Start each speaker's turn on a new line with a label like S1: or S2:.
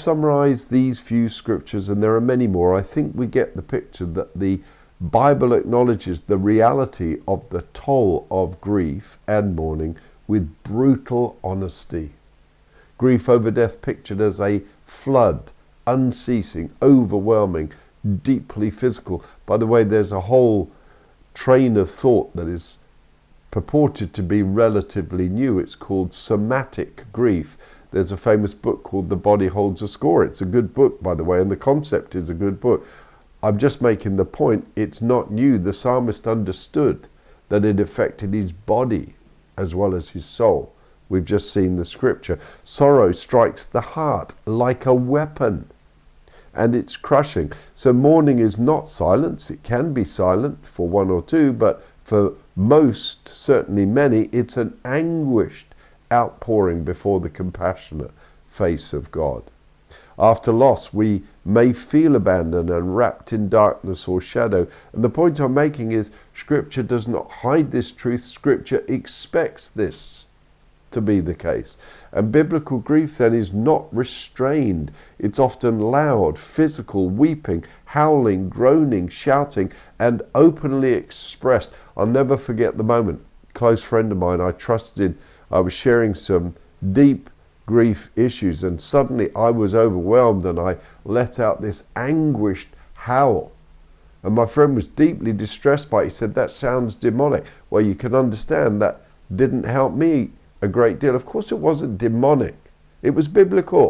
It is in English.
S1: summarize these few scriptures, and there are many more, I think we get the picture that the Bible acknowledges the reality of the toll of grief and mourning with brutal honesty. Grief over death pictured as a flood, unceasing, overwhelming, deeply physical. By the way, there's a whole train of thought that is purported to be relatively new. It's called somatic grief. There's a famous book called The Body Holds a Score. It's a good book, by the way, and the concept is a good book. I'm just making the point, it's not new. The psalmist understood that it affected his body as well as his soul. We've just seen the scripture. Sorrow strikes the heart like a weapon, and it's crushing. So mourning is not silence. It can be silent for one or two, but for most, certainly many, it's an anguished outpouring before the compassionate face of God. After loss, we may feel abandoned and wrapped in darkness or shadow. And the point I'm making is Scripture does not hide this truth. Scripture expects this to be the case. And biblical grief then is not restrained. It's often loud, physical, weeping, howling, groaning, shouting, and openly expressed. I'll never forget the moment. A close friend of mine I was sharing some deep grief issues, and suddenly I was overwhelmed and I let out this anguished howl. And my friend was deeply distressed by it. He said, "That sounds demonic." Well, you can understand that didn't help me a great deal. Of course it wasn't demonic. It was biblical.